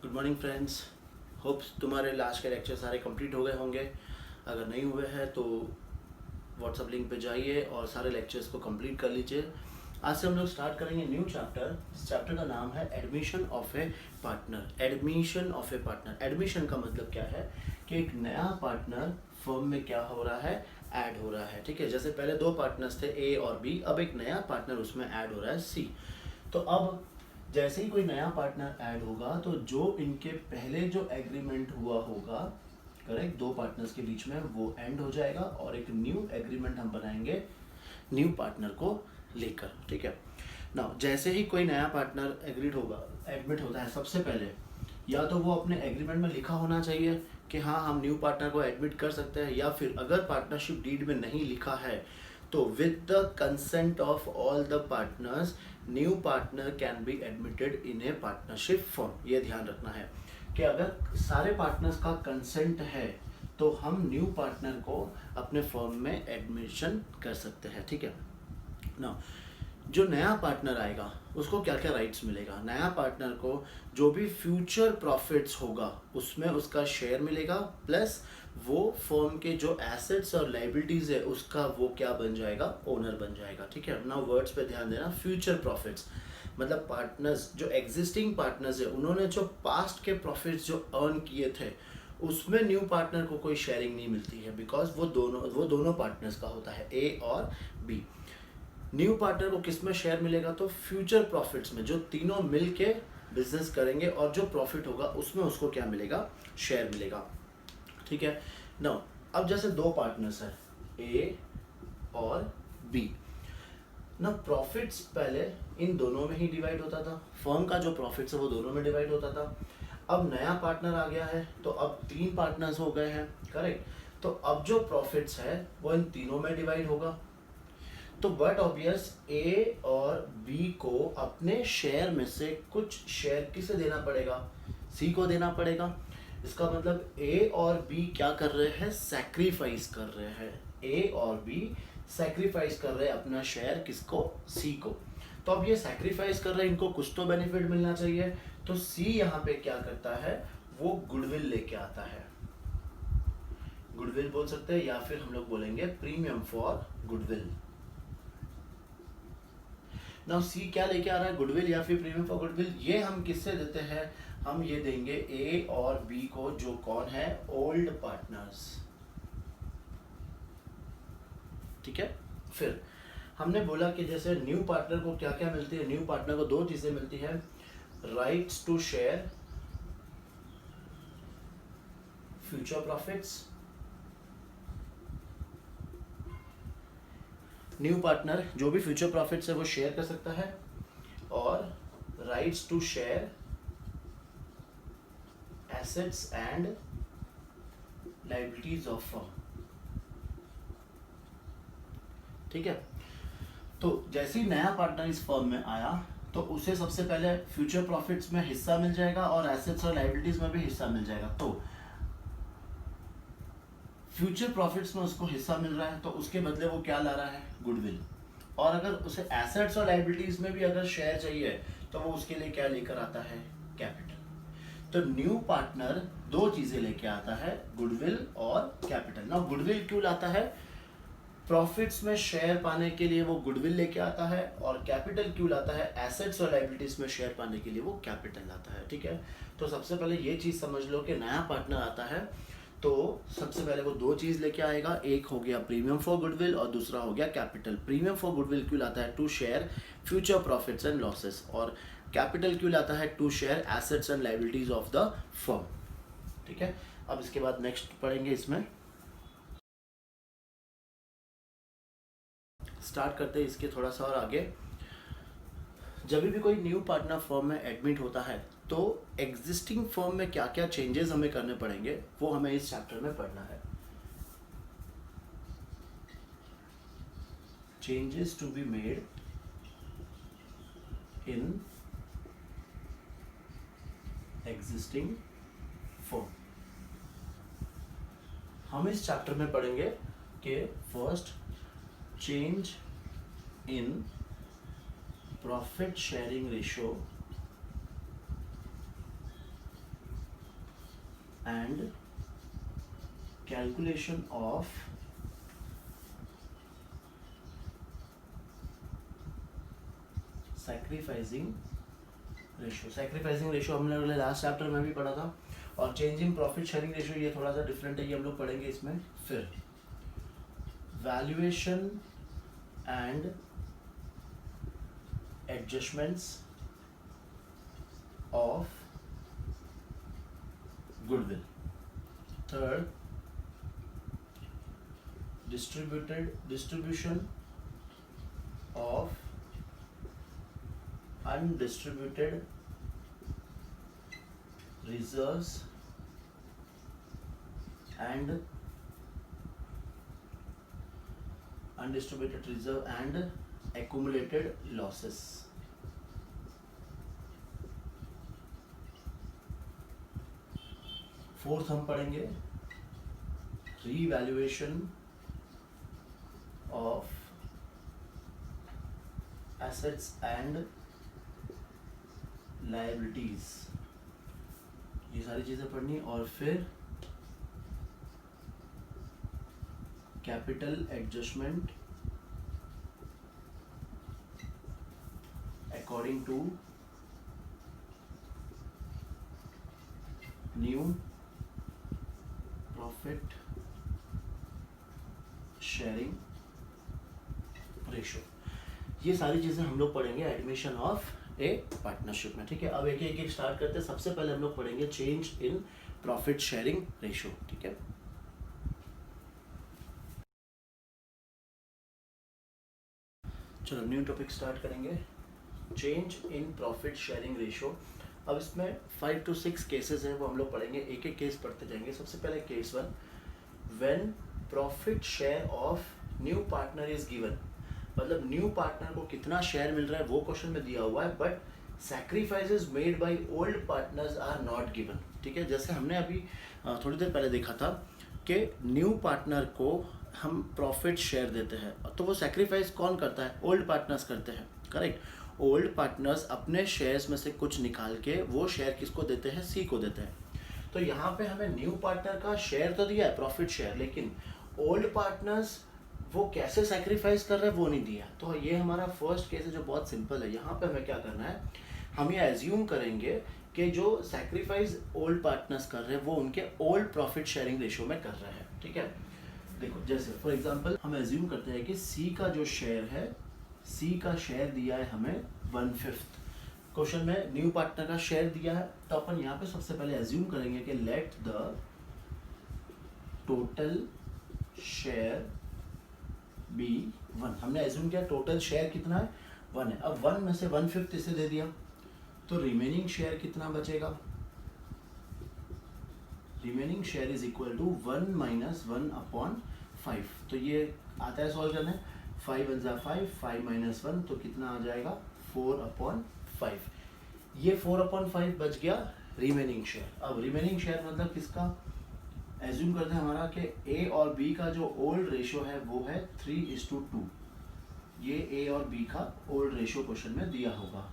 Good morning friends. Hopes तुम्हारे last के lecture सारे कंप्लीट हो गए होंगे। अगर नहीं हुए हैं तो व्हाट्सअप लिंक पे जाइए और सारे लेक्चर्स को कंप्लीट कर लीजिए। आज से हम लोग स्टार्ट करेंगे न्यू चैप्टर। इस चैप्टर का नाम है admission of A partner. Admission of A partner. Admission का मतलब क्या है कि एक नया पार्टनर फर्म में क्या हो रहा है, ऐड हो रहा है। ठीक है, जैसे पहले दो पार्टनर्स थे ए और बी, अब एक नया पार्टनर उसमें ऐड हो रहा है सी। तो अब जैसे ही कोई नया पार्टनर ऐड होगा तो जो इनके पहले जो एग्रीमेंट हुआ होगा, करेक्ट, दो पार्टनर्स के बीच में, वो एंड हो जाएगा और एक न्यू एग्रीमेंट हम बनाएंगे न्यू पार्टनर को लेकर। ठीक है ना, जैसे ही कोई नया पार्टनर एग्रीड होगा, एडमिट होता है, सबसे पहले या तो वो अपने एग्रीमेंट में लिखा होना चाहिए कि हाँ हम न्यू पार्टनर को एडमिट कर सकते हैं, या फिर अगर पार्टनरशिप डीड में नहीं लिखा है तो with the consent of all the partners new partner can be admitted in A partnership form. ये ध्यान रखना है कि अगर सारे पार्टनर्स का कंसेंट है तो हम न्यू पार्टनर को अपने फर्म में एडमिशन कर सकते हैं। ठीक है ना, जो नया पार्टनर आएगा उसको क्या क्या राइट्स मिलेगा। नया पार्टनर को जो भी फ्यूचर प्रॉफिट्स होगा उसमें उसका शेयर मिलेगा, प्लस वो फर्म के जो एसेट्स और लाइबिलिटीज है उसका वो क्या बन जाएगा, ओनर बन जाएगा। ठीक है ना, वर्ड्स पे ध्यान देना। फ्यूचर प्रॉफिट्स मतलब पार्टनर्स, जो एग्जिस्टिंग पार्टनर्स है उन्होंने जो पास्ट के प्रॉफिट्स जो अर्न किए थे उसमें न्यू पार्टनर को कोई शेयरिंग नहीं मिलती है, बिकॉज वो दोनों पार्टनर्स का होता है, ए और बी। न्यू पार्टनर को किस में शेयर मिलेगा, तो फ्यूचर प्रॉफिट्स में, जो तीनों मिल के बिजनेस करेंगे और जो प्रॉफिट होगा उसमें उसको क्या मिलेगा, शेयर मिलेगा। ठीक है ना, अब जैसे दो पार्टनर्स हैं ए और बी ना, प्रॉफिट्स पहले इन दोनों में ही डिवाइड होता था, फर्म का जो प्रॉफिट्स है वो दोनों में डिवाइड होता था। अब नया पार्टनर आ गया है तो अब तीन पार्टनर्स हो गए हैं, करेक्ट। तो अब जो प्रॉफिट्स है वो इन तीनों में डिवाइड होगा। तो बट ऑब्वियस ए और बी को अपने शेयर में से कुछ शेयर किसे देना पड़ेगा, सी को देना पड़ेगा। इसका मतलब ए और बी क्या कर रहे हैं, सैक्रिफाइस कर रहे हैं। ए और बी सैक्रिफाइस कर रहे हैं अपना शेयर, किसको, सी को। तो अब ये सैक्रिफाइस कर रहे हैं, इनको कुछ तो बेनिफिट मिलना चाहिए। तो सी यहाँ पे क्या करता है, वो गुडविल लेके आता है। गुडविल बोल सकते हैं या फिर हम लोग बोलेंगे premium for goodwill. Now see क्या लेके आ रहा है, गुडविल या फिर प्रीमियम फॉर गुडविल। ये हम किससे देते हैं, हम ये देंगे ए और बी को, जो कौन है, ओल्ड पार्टनर्स। ठीक है, फिर हमने बोला कि जैसे न्यू पार्टनर को क्या क्या मिलती है, न्यू पार्टनर को दो चीजें मिलती है, rights to share future profits. New partner जो भी फ्यूचर प्रॉफिट्स है वो शेयर कर सकता है, और rights to share assets and liabilities of firm. ठीक है, तो जैसे ही नया पार्टनर इस फर्म में आया तो उसे सबसे पहले फ्यूचर प्रॉफिट्स में हिस्सा मिल जाएगा और एसेट्स और लाइबिलिटीज में भी हिस्सा मिल जाएगा। तो फ्यूचर प्रॉफिट्स में उसको हिस्सा मिल रहा है तो उसके बदले वो क्या ला रहा है, गुडविल। और अगर उसे एसेट्स और लाइबिलिटीज में भी अगर शेयर चाहिए तो वो उसके लिए क्या लेकर आता है, कैपिटल। तो न्यू पार्टनर दो चीजें लेके आता है, गुडविल और कैपिटल। ना गुडविल क्यों लाता है, प्रॉफिट्स में शेयर पाने के लिए वो गुडविल लेके आता है, और कैपिटल क्यों लाता है, एसेट्स और लाइबिलिटीज में शेयर पाने के लिए वो कैपिटल लाता है। ठीक है, तो सबसे पहले ये चीज समझ लो कि नया पार्टनर आता है तो सबसे पहले वो दो चीज लेके आएगा, एक हो गया प्रीमियम फॉर गुडविल और दूसरा हो गया कैपिटल। प्रीमियम फॉर गुडविल क्यों लाता है, to share future profits and losses, और कैपिटल क्यों लाता है, to share assets and liabilities of the firm. ठीक है, अब इसके बाद नेक्स्ट पढ़ेंगे, इसमें स्टार्ट करते हैं इसके थोड़ा सा और आगे। जब भी कोई न्यू पार्टनर फर्म में एडमिट होता है तो एग्जिस्टिंग फर्म में क्या क्या चेंजेस हमें करने पड़ेंगे वो हमें इस चैप्टर में पढ़ना है। Changes to be made in existing firm. हम इस चैप्टर में पढ़ेंगे कि first, change in profit sharing ratio and calculation of sacrificing ratio. Sacrificing ratio हमने अगले लास्ट चैप्टर में भी पढ़ा था, और चेंजिंग प्रॉफिट शेयरिंग रेशियो ये थोड़ा सा डिफरेंट है, ये हम लोग पढ़ेंगे इसमें। फिर valuation and adjustments of goodwill. Third, distribution of undistributed reserves and accumulated losses। Fourth हम पढ़ेंगे revaluation of assets and liabilities, ये सारी चीजें पढ़नी। और फिर capital adjustment according to new profit sharing ratio. ये सारी चीजें हम लोग पढ़ेंगे एडमिशन ऑफ ए पार्टनरशिप में, ठीक है। अब एक एक स्टार्ट करते हैं। सबसे पहले हम लोग पढ़ेंगे change in profit sharing ratio, ठीक है। चलो न्यू टॉपिक स्टार्ट करेंगे, change in profit sharing ratio. अब इसमें 5 to 6 केसेस हैं, वो हम लोग पढ़ेंगे, एक एक केस पढ़ते जाएंगे। सबसे पहले case 1, when profit share of new partner is given, मतलब न्यू पार्टनर को कितना शेयर मिल रहा है वो क्वेश्चन में दिया हुआ है, but sacrifices made by old partners are not given, ठीक है। जैसे हमने अभी थोड़ी देर पहले देखा था कि न्यू पार्टनर को हम प्रॉफिट शेयर देते हैं, तो वो सैक्रिफाइस कौन करता है? ओल्ड पार्टनर्स करते हैं, करेक्ट। ओल्ड पार्टनर्स अपने शेयर्स में से कुछ निकाल के वो शेयर किसको देते हैं? सी को देते हैं। तो यहाँ पे हमें न्यू पार्टनर का शेयर तो दिया है, प्रॉफिट शेयर, लेकिन ओल्ड पार्टनर्स वो कैसे सैक्रिफाइस कर रहे हैं वो नहीं दिया। तो ये हमारा फर्स्ट केस है जो बहुत सिंपल है। यहाँ पे हमें क्या करना है, हम ये एज्यूम करेंगे कि जो सैक्रिफाइस ओल्ड पार्टनर्स कर रहे हैं वो उनके ओल्ड प्रॉफिट शेयरिंग रेशियो में कर रहे हैं, ठीक है। देखो जैसे फॉर एग्जांपल हम एज्यूम करते हैं कि सी का जो शेयर है, सी का शेयर दिया है हमें 1/5। क्वेश्चन में न्यू पार्टनर का शेयर दिया है, तो अपन यहाँ पे सबसे पहले एज्यूम करेंगे कि let the total share be 1। हमने एज्यूम किया टोटल शेयर कितना है? 1 है। अब 1 में से 1/5 इसे दे दिया, तो रिमेनिंग शेयर कितना बचेगा? Remaining share is equal to 1 - 1/5। तो ये आता है सॉल्व करने, 5 × 5, 5 - 1, तो कितना आ जाएगा? 4/5। ये 4/5 बच गया रिमेनिंग शेयर। अब रिमेनिंग शेयर मतलब किसका? एज्यूम करते हैं हमारा कि ए और बी का जो ओल्ड रेशियो है वो है 3:2। ये ए और बी का ओल्ड रेशियो क्वेश्चन में दिया होगा।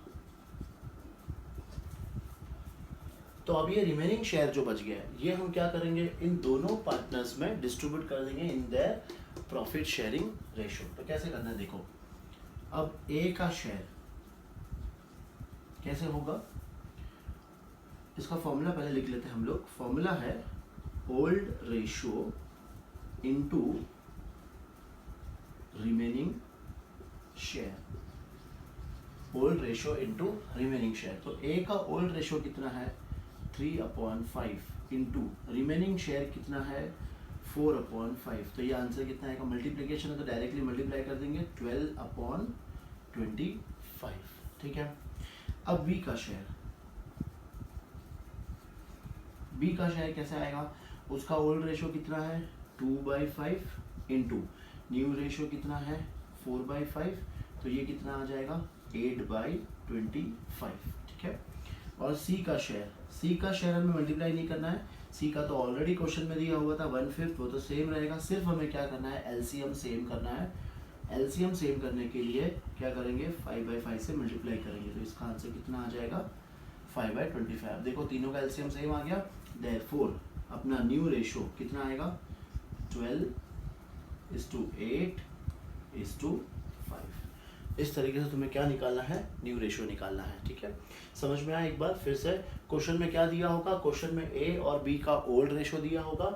तो अब ये रिमेनिंग शेयर जो बच गया है, ये हम क्या करेंगे, इन दोनों पार्टनर्स में डिस्ट्रीब्यूट कर देंगे in their profit sharing ratio. तो कैसे करना है देखो, अब ए का शेयर कैसे होगा, इसका फॉर्मूला पहले लिख लेते हैं हम लोग। फॉर्मूला है old ratio into remaining share, old ratio into remaining share. तो ए का ओल्ड रेशियो कितना है? 3/5 इनटू रिमेनिंग शेयर कितना है? 4/5। तो ये आंसर कितना आएगा? मल्टीप्लिकेशन है तो डायरेक्टली मल्टीप्लाई कर देंगे, 12/25, ठीक है। अब बी का शेयर, बी का शेयर कैसे आएगा? उसका ओल्ड रेशियो कितना है? 2/5 इनटू न्यू रेशियो कितना है? 4/5। तो ये कितना आ जाएगा? 8/25, ठीक है। और सी का शेयर, सी का शेयर हमें मल्टीप्लाई नहीं करना है, सी का तो ऑलरेडी क्वेश्चन में दिया हुआ था 1/5, वो तो सेम रहेगा। सिर्फ हमें क्या करना है? एलसीएम सेम करना है। एलसीएम सेम करने के लिए क्या करेंगे? 5/5 से मल्टीप्लाई करेंगे, तो इसका आंसर कितना आ जाएगा? 5/25। देखो तीनों का एलसीएम सेम आ गया, देयरफॉर अपना न्यू रेशो कितना आएगा 12:8:5। इस तरीके से तुम्हें क्या निकालना है, न्यू रेशो निकालना है। ठीक है, समझ में आया? एक बार फिर से क्वेश्चन में क्या दिया होगा, क्वेश्चन में ए और बी का ओल्ड रेशो दिया होगा,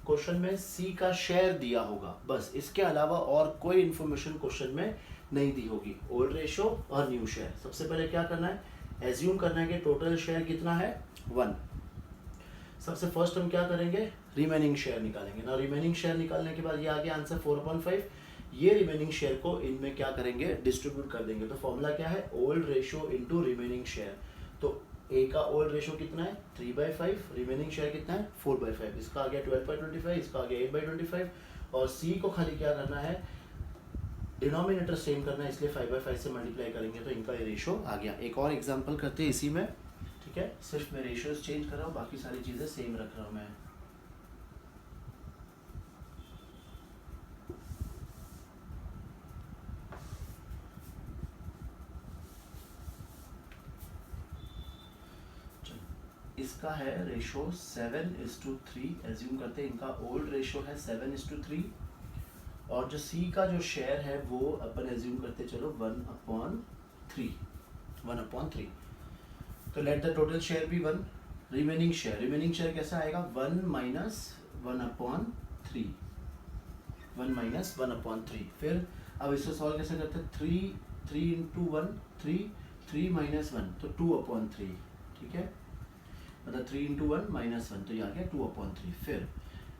क्वेश्चन में सी का शेयर दिया होगा, बस इसके अलावा और कोई इंफॉर्मेशन क्वेश्चन में नहीं दी होगी। ओल्ड रेशो और न्यू शेयर। सबसे पहले क्या करना है, एज्यूम करना है कि टोटल शेयर कितना है 1। सबसे फर्स्ट हम क्या करेंगे, रिमेनिंग शेयर निकालेंगे ना। रिमेनिंग शेयर निकालने के बाद ये आ गया आंसर 4/5। ये रिमेनिंग शेयर को इनमें क्या करेंगे, डिस्ट्रीब्यूट कर देंगे। तो फॉर्मूला क्या है, old ratio into remaining share. तो ए का ओल्ड रेशो कितना है 3/5, रिमेनिंग शेयर कितना है 4/5। इसका आ गया 12/25, इसका आ गया 8/25। और सी को खाली क्या करना है, डिनोमिनेटर सेम करना है, इसलिए 5/5 से मल्टीप्लाई करेंगे तो इनका ये रेशो आ गया। एक और एग्जांपल करते हैं इसी में। ठीक है, सिर्फ मैं रेशियोज चेंज कर रहा हूँ, बाकी सारी चीज़ें सेम रख रहा हूँ मैं। इसका है रेशो 7:3, एज्यूम करते हैं इनका ओल्ड रेशो है 7:3। और जो सी का जो शेयर है वो अपन एज्यूम करते चलो 1/3। तो let the total share be 1। Remaining share कैसा आएगा 1 - 1/3, 1 - 1/3। फिर अब इसको सॉल्व कैसे करते हैं, 3 × 1 3, 3 - 1 तो 2/3। ठीक है, मतलब 3 × 1 - 1 तो ये आ गया 2/3। फिर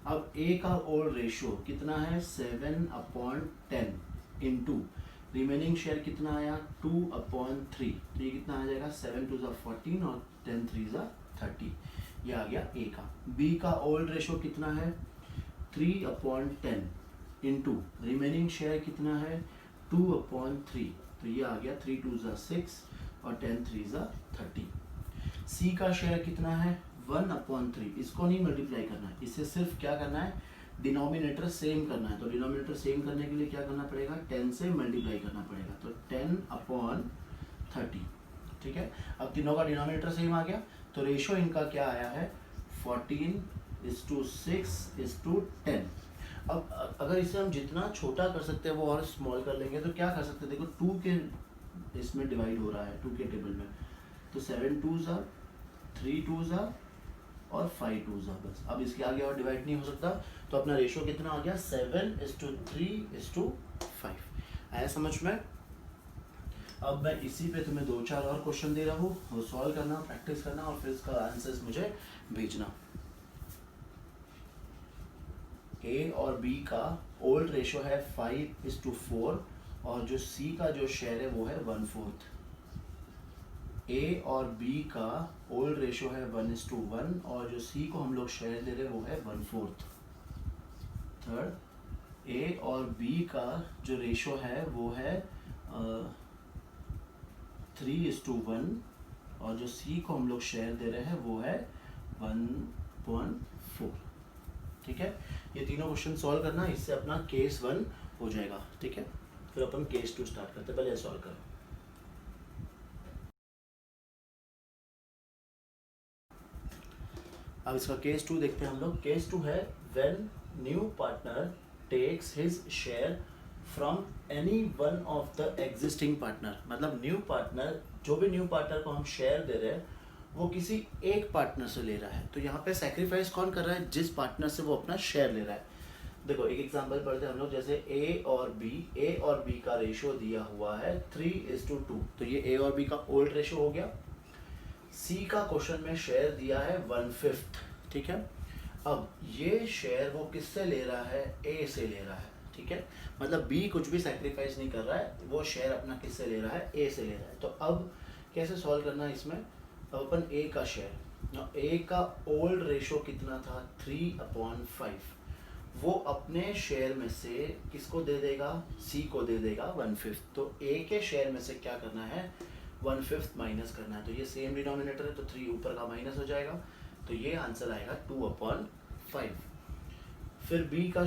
अब ए का ओल्ड रेशो कितना है 7/10 इंटू रिमेनिंग शेयर कितना आया 2/3। तो ये कितना आ जाएगा 7 × 2 = 14 और 10 × 3 = 30। ये आ गया ए का। बी का ओल्ड रेशो कितना है 3/10 इंटू रिमेनिंग शेयर कितना है 2/3। तो ये आ गया 3 × 2 = 6 और 10 × 3 = 30। सी का शेयर कितना है 1/3। इसको नहीं मल्टीप्लाई करना है, इससे सिर्फ क्या करना है, डिनोमिनेटर सेम करना है। तो डिनोमिनेटर सेम करने के लिए क्या करना पड़ेगा, 10 से मल्टीप्लाई करना पड़ेगा। तो 10/30। ठीक है, अब तीनों का डिनोमिनेटर सेम आ गया, तो रेशो इनका क्या आया है 14:6:10। अब अगर इसे हम जितना छोटा कर सकते हैं वो और स्मॉल कर लेंगे। तो क्या कर सकते हैं, देखो 2 के इसमें डिवाइड हो रहा है 2 के टेबल में, तो 7 2s are 3 2s are और 5 2s are बस। अब इसके आगे और डिवाइड नहीं हो सकता, तो अपना रेशो कितना आ गया 7:3:5। आया समझ में? अब मैं इसी पे तुम्हें 2-4 और क्वेश्चन दे रहा हूँ, वो सॉल्व करना, प्रैक्टिस करना और फिर इसका आंसर्स मुझे भेजना। ए और बी का ओल्ड रेशो है 5:4 और जो सी का जो शेयर है वो है 1/4। ए और बी का ओल्ड रेशो है 1:1 और जो सी को हम लोग शेयर दे रहे हैं वो है 1/4। थर्ड, ए और बी का जो रेशो है वो है 3:1 और जो सी को हम लोग शेयर दे रहे हैं वो है 1/4। ठीक है, ये तीनों क्वेश्चन सॉल्व करना, इससे अपना केस 1 हो जाएगा। ठीक है, फिर अपन केस 2 स्टार्ट करते हैं, पहले सॉल्व करो। अब इसका केस 2 देखते हैं हम लोग। केस 2 है when new partner takes his share from any one of the existing partner. मतलब न्यू पार्टनर, जो भी न्यू पार्टनर को हम शेयर दे रहे हैं वो किसी एक पार्टनर से ले रहा है। तो यहाँ पे सैक्रिफाइस कौन कर रहा है, जिस पार्टनर से वो अपना शेयर ले रहा है। देखो एक एग्जांपल पढ़ते हैं हम लोग, जैसे ए और बी का रेशो दिया हुआ है 3:2। तो ये ए और बी का ओल्ड रेशो हो गया। सी का क्वेश्चन में शेयर दिया है 1/5। ठीक है, अब ये शेयर वो किससे ले रहा है, ए से ले रहा है। ठीक है, मतलब बी कुछ भी सैक्रिफाइस नहीं कर रहा है, वो शेयर अपना किससे ले रहा है, ए से ले रहा है। तो अब कैसे सॉल्व करना है इसमें, अब अपन ए का शेयर, ए का ओल्ड रेशो कितना था 3/5, वो अपने शेयर में से किसको दे देगा, सी को दे देगा 1/5। तो ए के शेयर में से क्या करना है 1/5 माइनस करना है। तो ये सेम डिनोमिनेटर है तो 3 ऊपर का माइनस हो जाएगा, तो ये आंसर आएगा 2/5। फिर बी का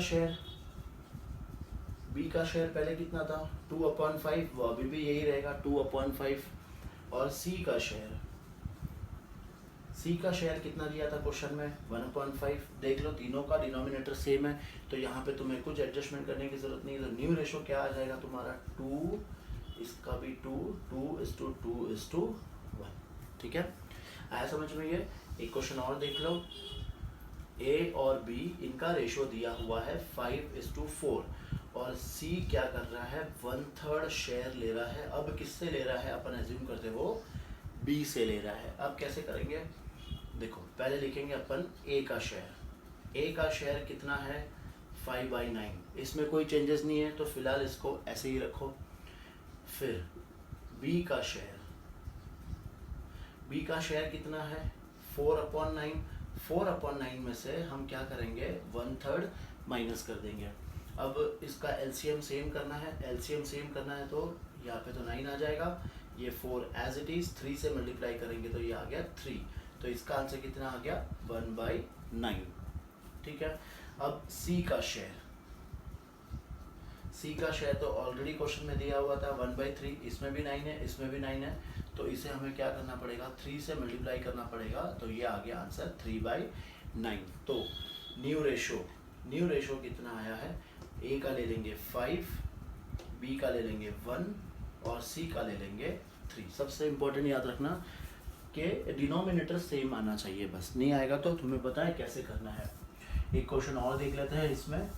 शेयर पहले कितना था 2/5, वो अभी भी यही रहेगा 2/5। और सी का शेयर सी का शेयर कितना दिया था क्वेश्चन में 1/5। देख लो तीनों का डिनोमिनेटर सेम है, तो यहाँ पे तुम्हें कुछ एडजस्टमेंट करने की जरूरत नहीं है। तो न्यू रेशो क्या आ जाएगा तुम्हारा 2, इसका भी 2:1। ठीक है, आया समझ में ये। एक क्वेश्चन और देख लो, ए और बी इनका रेशो दिया हुआ है 5:4 और सी क्या कर रहा है 1/3 शेयर ले रहा है। अब किससे ले रहा है, अपन एज्यूम करते हो बी से ले रहा है। अब कैसे करेंगे, देखो पहले लिखेंगे अपन ए का शेयर। ए का शेयर कितना है 5/9, इसमें कोई चेंजेस नहीं है तो फिलहाल इसको ऐसे ही रखो। फिर बी का शेयर, बी का शेयर कितना है 4/9। 4/9 में से हम क्या करेंगे 1/3 माइनस कर देंगे। अब इसका एलसीएम सेम करना है, एलसीएम सेम करना है तो यहाँ पे तो 9 आ जाएगा, ये 4 एज इट इज 3 से मल्टीप्लाई करेंगे तो ये आ गया 3। तो इसका आंसर कितना आ गया 1/9। ठीक है, अब सी का शेयर, सी का शेयर तो ऑलरेडी क्वेश्चन में दिया हुआ था 1/3, इसमें भी 9 है, इसमें भी 9 है, तो इसे हमें क्या करना पड़ेगा 3 से मल्टीप्लाई करना पड़ेगा, तो ये आ गया आंसर 3/9। तो न्यू रेशो कितना आया है, ए का ले लेंगे 5, बी का ले लेंगे 1 और सी का ले लेंगे 3। सबसे इम्पोर्टेंट याद रखना कि डिनोमिनेटर सेम आना चाहिए, बस नहीं आएगा तो तुम्हें पता है कैसे करना है। एक क्वेश्चन और देख लेते हैं इसमें,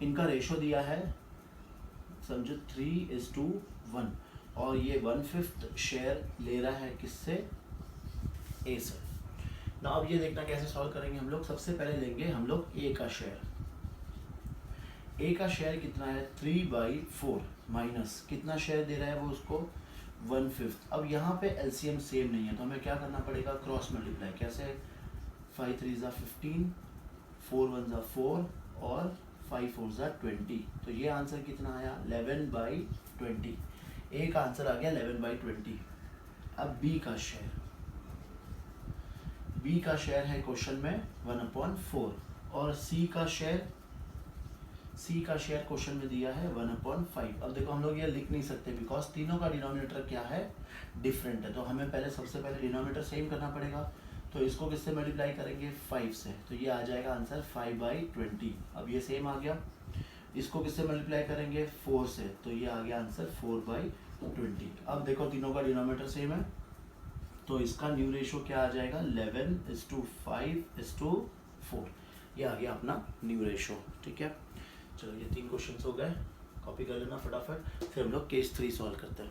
इनका रेशो दिया है समझो 3:1 और ये 1/5 शेयर ले रहा है किससे, ए से। ना अब ये देखना कैसे सॉल्व करेंगे हम लोग। सबसे पहले लेंगे हम लोग ए का शेयर। ए का शेयर कितना है 3/4 माइनस कितना शेयर दे रहा है वो उसको 1/5। अब यहाँ पे एलसीएम सेम नहीं है तो हमें क्या करना पड़ेगा क्रॉस मल्टीप्लाई। कैसे 5 3 15, 4 1 4 और 5 4 20। तो ये आंसर कितना आया 11/20। ए का आंसर आ गया 11/20। अब बी का शेयर, बी का शेयर है क्वेश्चन में 1/4 और सी का शेयर क्वेश्चन में दिया है 1/5। अब देखो हम लोग ये लिख नहीं सकते बिकॉज तीनों का डिनोमिनेटर क्या है डिफरेंट है, तो हमें पहले सबसे पहले डिनोमिनेटर सेम करना पड़ेगा। तो इसको किससे मल्टीप्लाई करेंगे 5 से, तो ये आ जाएगा आंसर 5/20। अब ये सेम आ गया, इसको किससे मल्टीप्लाई करेंगे 4 से, तो ये आ गया आंसर 4/20। अब देखो तीनों का डिनोमिनेटर सेम है तो इसका न्यू रेशो क्या आ जाएगा 11:5:4। ये आ गया अपना न्यू रेशो। ठीक है, चलो ये 3 क्वेश्चंस हो गए, कॉपी कर लेना फटाफट, फिर हम लोग केस 3 सॉल्व करते हैं।